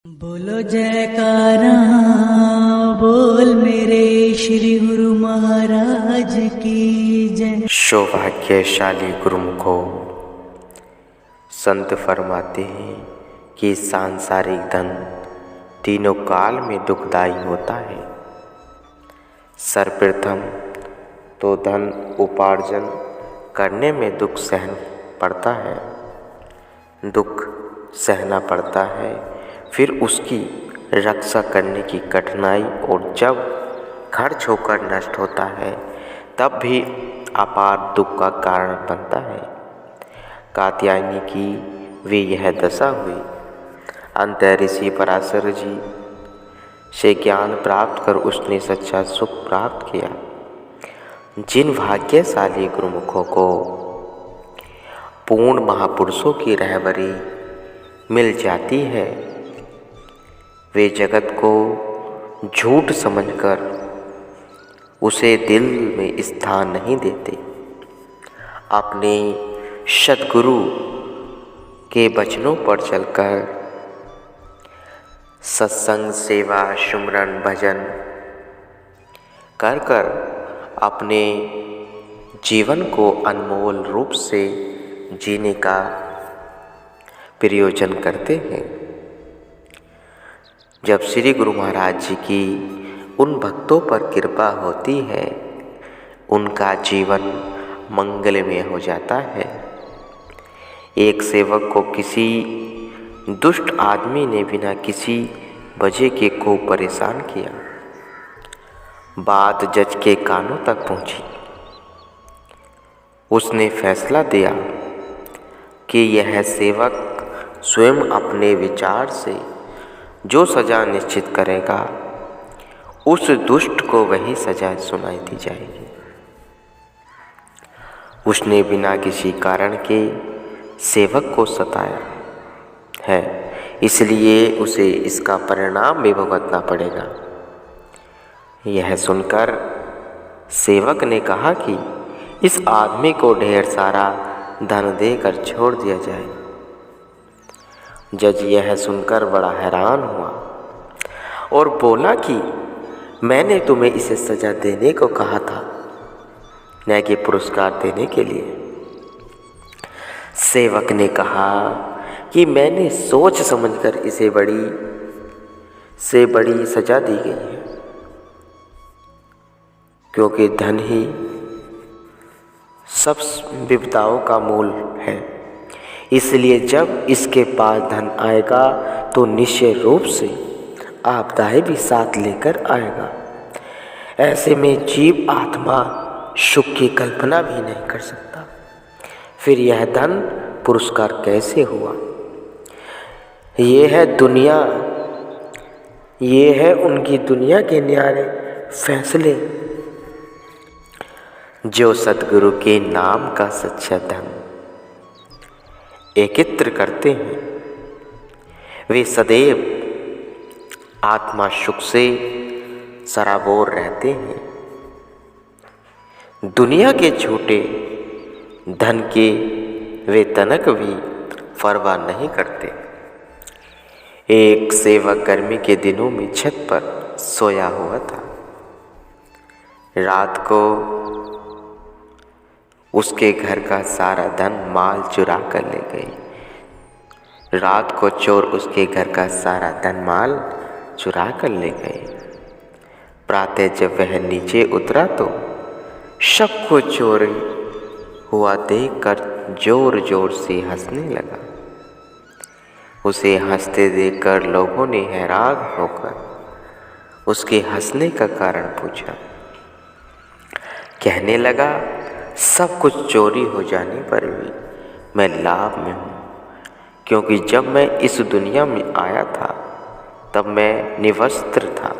बोलो जयकारा बोल मेरे श्री गुरु महाराज की जय। सौभाग्यशाली गुरुमुखो, संत फरमाते हैं कि सांसारिक धन तीनों काल में दुखदाई होता है। सर्वप्रथम तो धन उपार्जन करने में दुख सहन पड़ता है, दुख सहना पड़ता है, फिर उसकी रक्षा करने की कठिनाई, और जब खर्च होकर नष्ट होता है तब भी अपार दुख का कारण बनता है। कात्यायनी की वे यह दशा हुई। अंत ऋषि पराशर जी से ज्ञान प्राप्त कर उसने सच्चा सुख प्राप्त किया। जिन भाग्यशाली गुरुमुखों को पूर्ण महापुरुषों की रहबरी मिल जाती है, वे जगत को झूठ समझकर उसे दिल में स्थान नहीं देते। अपने सद्गुरु के वचनों पर चलकर सत्संग, सेवा, सुमरन, भजन कर कर अपने जीवन को अनमोल रूप से जीने का प्रयोजन करते हैं। जब श्री गुरु महाराज जी की उन भक्तों पर कृपा होती है, उनका जीवन मंगलमय हो जाता है। एक सेवक को किसी दुष्ट आदमी ने बिना किसी वजह के को परेशान किया। बात जज के कानों तक पहुंची। उसने फैसला दिया कि यह सेवक स्वयं अपने विचार से जो सजा निश्चित करेगा, उस दुष्ट को वही सजा सुनाई दी जाएगी। उसने बिना किसी कारण के सेवक को सताया है, इसलिए उसे इसका परिणाम भी भुगतना पड़ेगा। यह सुनकर सेवक ने कहा कि इस आदमी को ढेर सारा धन देकर छोड़ दिया जाए। जज यह सुनकर बड़ा हैरान हुआ और बोला कि मैंने तुम्हें इसे सजा देने को कहा था, न कि पुरस्कार देने के लिए। सेवक ने कहा कि मैंने सोच समझकर इसे बड़ी से बड़ी सजा दी गई है, क्योंकि धन ही सब विपदाओं का मूल है। इसलिए जब इसके पास धन आएगा तो निश्चय रूप से आपदाएं भी साथ लेकर आएगा। ऐसे में जीव आत्मा सुख की कल्पना भी नहीं कर सकता, फिर यह धन पुरस्कार कैसे हुआ? ये है दुनिया, ये है उनकी दुनिया के न्यारे फैसले जो सद्गुरु के नाम का सच्चा धन एकत्र करते हैं। वे सदैव आत्मा सुख से सराबोर रहते हैं। दुनिया के छोटे धन के वे तनक भी परवाह नहीं करते। एक सेवक गर्मी के दिनों में छत पर सोया हुआ था। रात को उसके घर का सारा धन माल चुरा कर ले गए। रात को चोर उसके घर का सारा धन माल चुरा कर ले गए। प्रातः जब वह नीचे उतरा तो सबको चोरी हुआ देखकर जोर जोर से हंसने लगा। उसे हंसते देखकर लोगों ने हैरान होकर उसके हंसने का कारण पूछा। कहने लगा, सब कुछ चोरी हो जाने पर भी मैं लाभ में हूँ, क्योंकि जब मैं इस दुनिया में आया था तब मैं निवस्त्र था,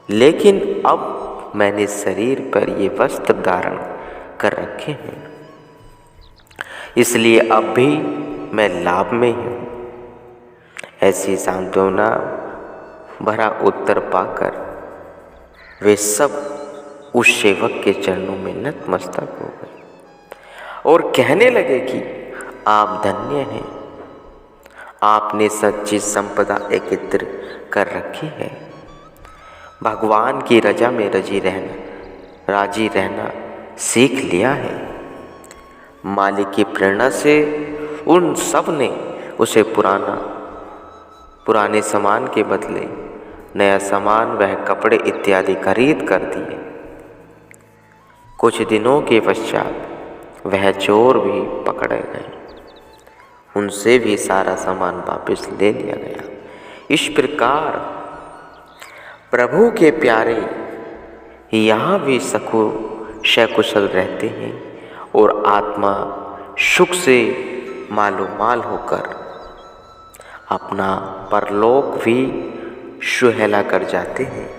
लेकिन अब मैंने शरीर पर ये वस्त्र धारण कर रखे हैं, इसलिए अब भी मैं लाभ में हूँ। ऐसी सांत्वना भरा उत्तर पाकर वे सब उस सेवक के चरणों में नतमस्तक हो गए और कहने लगे कि आप धन्य हैं, आपने सच्ची संपदा एकत्र कर रखी है। भगवान की रजा में राजी रहना सीख लिया है। मालिक की प्रेरणा से उन सब ने उसे पुराने सामान के बदले नया सामान वह कपड़े इत्यादि खरीद कर दिए। कुछ दिनों के पश्चात वह चोर भी पकड़े गए, उनसे भी सारा सामान वापस ले लिया गया। इस प्रकार प्रभु के प्यारे यहाँ भी सकुशल रहते हैं और आत्मा सुख से मालोमाल होकर अपना परलोक भी सुहेला कर जाते हैं।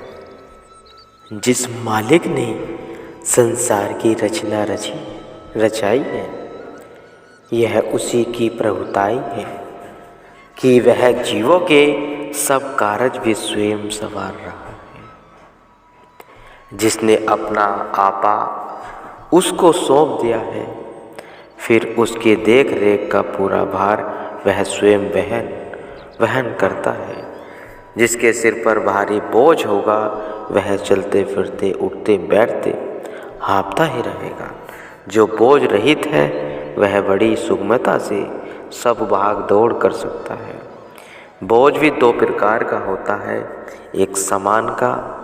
जिस मालिक ने संसार की रचना रचाई है, यह उसी की प्रभुताई है कि वह जीवों के सब कार्य भी स्वयं संवार रहा है। जिसने अपना आपा उसको सौंप दिया है, फिर उसके देख रेख का पूरा भार वह स्वयं वहन करता है। जिसके सिर पर भारी बोझ होगा, वह चलते फिरते उठते बैठते हाँफता ही रहेगा। जो बोझ रहित है, वह बड़ी सुगमता से सब भाग दौड़ कर सकता है। बोझ भी दो प्रकार का होता है, एक सामान का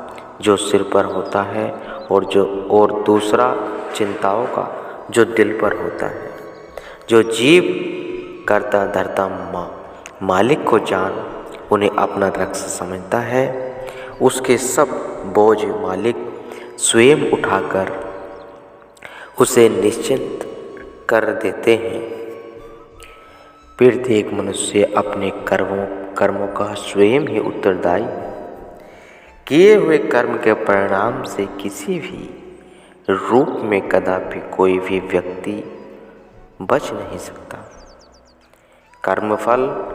जो सिर पर होता है और दूसरा चिंताओं का जो दिल पर होता है। जो जीव करता धरता मालिक को जान उन्हें अपना लक्ष्य समझता है, उसके सब बोझ मालिक स्वयं उठाकर उसे निश्चिंत कर देते हैं। प्रत्येक मनुष्य अपने कर्मों का स्वयं ही उत्तरदायी है। किए हुए कर्म के परिणाम से किसी भी रूप में कदापि कोई भी व्यक्ति बच नहीं सकता। कर्मफल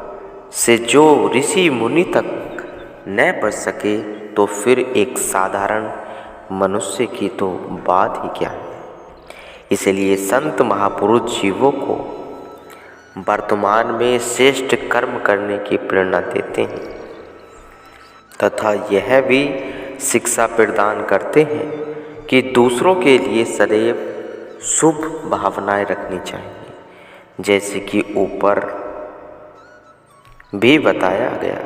से जो ऋषि मुनि तक न बच सके, तो फिर एक साधारण मनुष्य की तो बात ही क्या है। इसलिए संत महापुरुष जीवों को वर्तमान में श्रेष्ठ कर्म करने की प्रेरणा देते हैं तथा यह भी शिक्षा प्रदान करते हैं कि दूसरों के लिए सदैव शुभ भावनाएं रखनी चाहिए। जैसे कि ऊपर भी बताया गया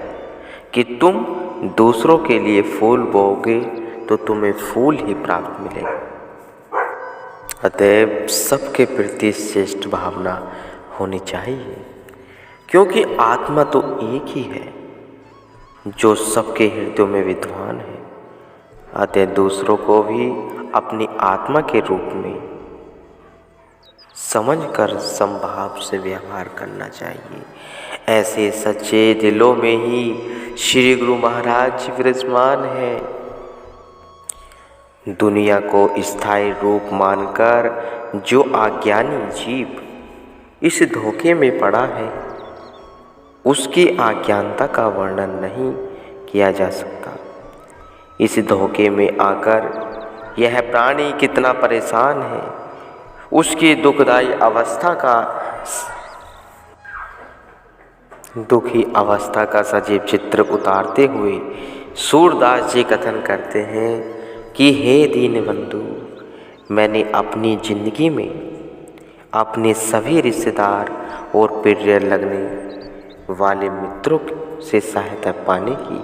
कि तुम दूसरों के लिए फूल बोओगे तो तुम्हें फूल ही प्राप्त मिलेगा। अतएव सबके प्रति श्रेष्ठ भावना होनी चाहिए, क्योंकि आत्मा तो एक ही है जो सबके हृदयों में विद्वान है। अतः दूसरों को भी अपनी आत्मा के रूप में समझकर समभाव से व्यवहार करना चाहिए। ऐसे सच्चे दिलों में ही श्री गुरु महाराज जी विराजमान है। दुनिया को स्थायी रूप मानकर जो अज्ञानी जीव इस धोखे में पड़ा है, उसकी अज्ञानता का वर्णन नहीं किया जा सकता। इस धोखे में आकर यह प्राणी कितना परेशान है, उसकी दुखी अवस्था का सजीव चित्र उतारते हुए सूरदास जी कथन करते हैं कि हे दीनबंधु, मैंने अपनी जिंदगी में अपने सभी रिश्तेदार और प्रिय लगने वाले मित्रों से सहायता पाने की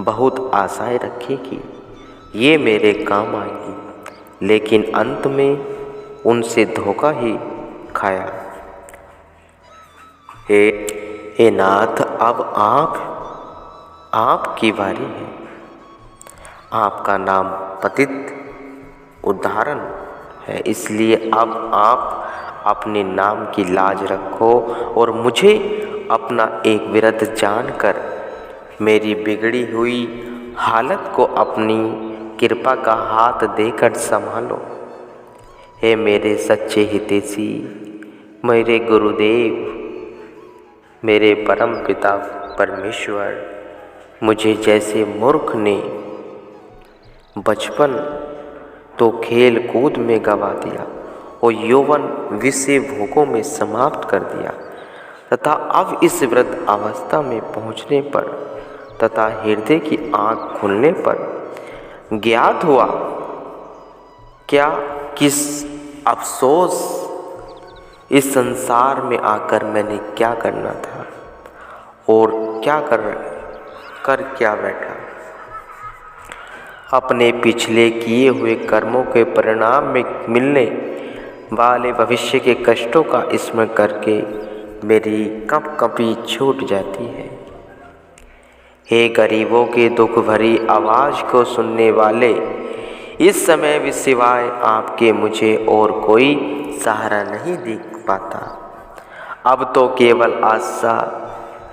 बहुत आशाएं रखी कि ये मेरे काम आएगी, लेकिन अंत में उनसे धोखा ही खाया। हे नाथ, अब आपकी बारी है। आपका नाम पतित उद्धारण है, इसलिए अब आप अपने नाम की लाज रखो और मुझे अपना एक विरध जानकर मेरी बिगड़ी हुई हालत को अपनी कृपा का हाथ देकर संभालो। हे मेरे सच्चे हितैषी, मेरे गुरुदेव, मेरे परम पिता परमेश्वर, मुझे जैसे मूर्ख ने बचपन तो खेल कूद में गवा दिया और यौवन विषय भोगों में समाप्त कर दिया, तथा अब इस वृद्ध अवस्था में पहुँचने पर तथा हृदय की आँख खुलने पर ज्ञात हुआ क्या किस अफसोस इस संसार में आकर मैंने क्या करना था और क्या कर क्या बैठा। अपने पिछले किए हुए कर्मों के परिणाम में मिलने वाले भविष्य के कष्टों का स्मरण करके मेरी कंपी छूट जाती है। हे गरीबों के दुख भरी आवाज़ को सुनने वाले, इस समय भी सिवाय आपके मुझे और कोई सहारा नहीं दिख पाता। अब तो केवल आशा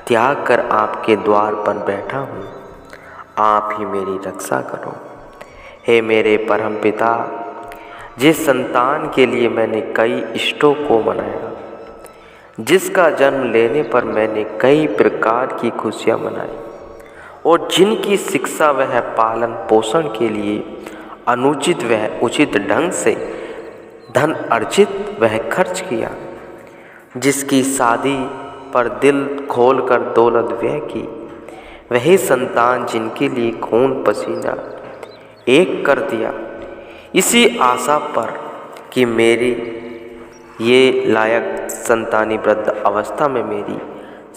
त्याग कर आपके द्वार पर बैठा हूँ। आप ही मेरी रक्षा करो। हे मेरे परम पिता, जिस संतान के लिए मैंने कई इष्टों को मनाया, जिसका जन्म लेने पर मैंने कई प्रकार की खुशियाँ मनाई और जिनकी शिक्षा वह पालन पोषण के लिए अनुचित वह उचित ढंग से धन अर्जित वह खर्च किया, जिसकी शादी पर दिल खोलकर दौलत व्यय की, वही संतान जिनके लिए खून पसीना एक कर दिया, इसी आशा पर कि मेरी ये लायक संतानी वृद्ध अवस्था में मेरी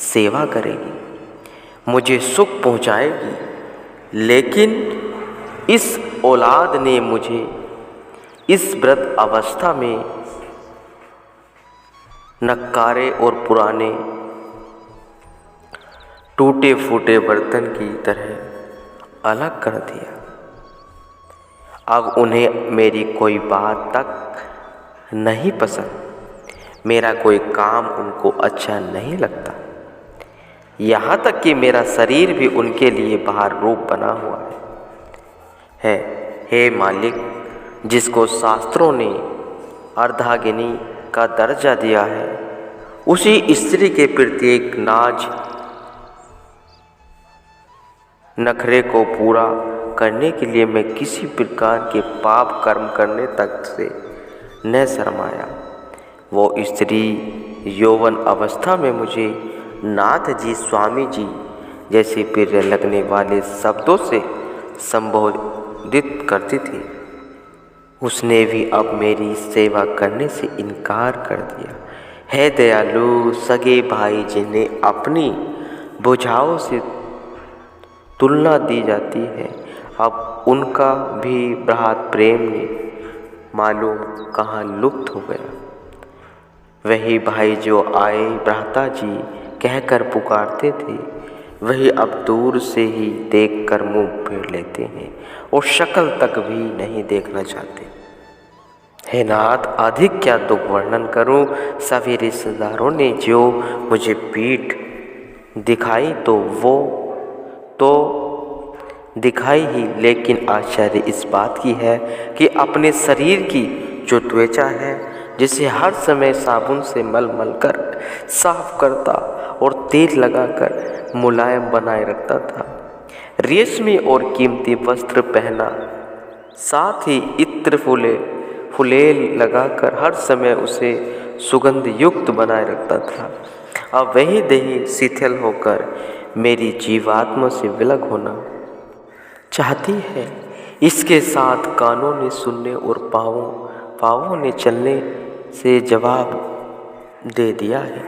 सेवा करेगी, मुझे सुख पहुंचाएगी। लेकिन इस औलाद ने मुझे इस वृद्ध अवस्था में नक्कारे और पुराने टूटे फूटे बर्तन की तरह अलग कर दिया। अब उन्हें मेरी कोई बात तक नहीं पसंद, मेरा कोई काम उनको अच्छा नहीं लगता। यहाँ तक कि मेरा शरीर भी उनके लिए बाहर रूप बना हुआ है। हे मालिक, जिसको शास्त्रों ने अर्धांगिनी का दर्जा दिया है, उसी स्त्री के प्रति एक नाज नखरे को पूरा करने के लिए मैं किसी प्रकार के पाप कर्म करने तक से न शर्माया। वो स्त्री यौवन अवस्था में मुझे नाथ जी, स्वामी जी जैसे प्रिय लगने वाले शब्दों से संबोधित करती थी। उसने भी अब मेरी सेवा करने से इनकार कर दिया। है दयालु सगे भाई, जिन्हें अपनी बुझाओं से तुलना दी जाती है, अब उनका भी बृहद प्रेम ने मालूम कहाँ लुप्त हो गया। वही भाई जो आए भ्राता जी कहकर पुकारते थे, वही अब दूर से ही देखकर मुंह फेर लेते हैं और शक्ल तक भी नहीं देखना चाहते। हे नाथ, अधिक क्या दुख वर्णन करूं। सभी रिश्तेदारों ने जो मुझे पीठ दिखाई तो वो तो दिखाई ही, लेकिन आश्चर्य इस बात की है कि अपने शरीर की जो त्वचा है, जिसे हर समय साबुन से मल कर साफ करता और तेल लगाकर मुलायम बनाए रखता था, रेशमी और कीमती वस्त्र पहना, साथ ही इत्र फुलेल लगाकर हर समय उसे सुगंध युक्त बनाए रखता था, अब वही देह शिथिल होकर मेरी जीवात्मा से विलग होना चाहती है। इसके साथ कानों ने सुनने और पाँवों ने चलने से जवाब दे दिया है।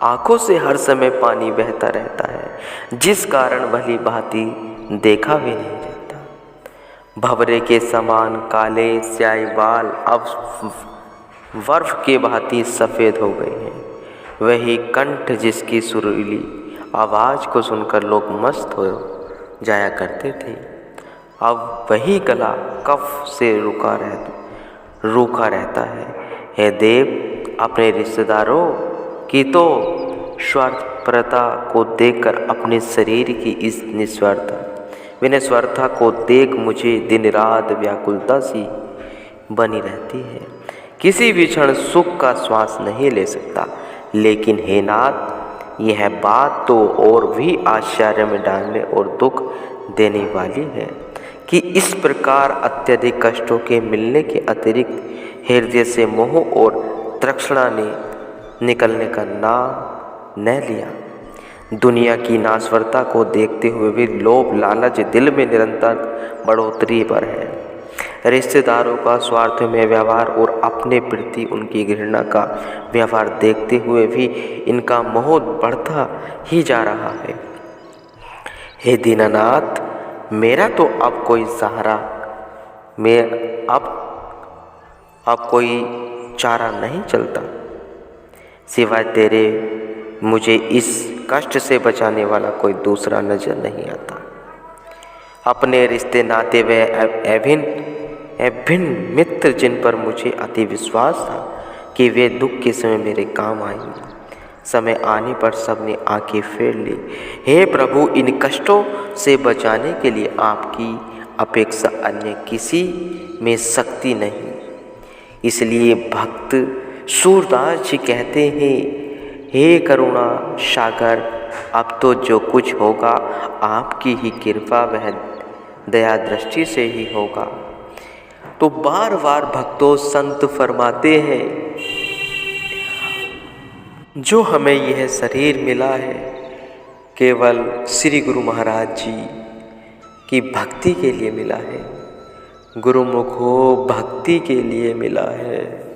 आँखों से हर समय पानी बहता रहता है, जिस कारण भली भांति देखा भी नहीं जाता। भंवरे के समान काले स्याही बाल अब बर्फ के भांति सफ़ेद हो गए हैं। वही कंठ जिसकी सुरीली आवाज़ को सुनकर लोग मस्त हो जाया करते थे, अब वही गला कफ से रूखा रहता है। हे देव, अपने रिश्तेदारों की तो स्वार्थपरता को देखकर अपने शरीर की इस विनस्वरता को देख मुझे दिन रात व्याकुलता सी बनी रहती है। किसी भी क्षण सुख का श्वास नहीं ले सकता। लेकिन हे नाथ, यह बात तो और भी आश्चर्य में डालने और दुख देने वाली है कि इस प्रकार अत्यधिक कष्टों के मिलने के अतिरिक्त हृदय से मोह और तृष्णा ने निकलने का न लिया। दुनिया की नाश्वरता को देखते हुए भी लोभ लालच दिल में निरंतर बढ़ोतरी पर है। रिश्तेदारों का स्वार्थ में व्यवहार और अपने प्रति उनकी घृणा का व्यवहार देखते हुए भी इनका मोह बढ़ता ही जा रहा है। हे दीनानाथ, मेरा तो अब कोई सहारा, अब कोई चारा नहीं चलता सिवाय तेरे। मुझे इस कष्ट से बचाने वाला कोई दूसरा नजर नहीं आता। अपने रिश्ते नाते व अभिन्न मित्र जिन पर मुझे अति विश्वास था कि वे दुख के समय मेरे काम आएंगे, समय आने पर सबने आंखें फेर ली। हे प्रभु, इन कष्टों से बचाने के लिए आपकी अपेक्षा अन्य किसी में शक्ति नहीं। इसलिए भक्त सूरदास जी कहते हैं, हे करुणा सागर, अब तो जो कुछ होगा आपकी ही कृपा वह दया दृष्टि से ही होगा। तो बार बार भक्तों संत फरमाते हैं, जो हमें यह शरीर मिला है केवल श्री गुरु महाराज जी की भक्ति के लिए मिला है। गुरुमुख हो भक्ति के लिए मिला है।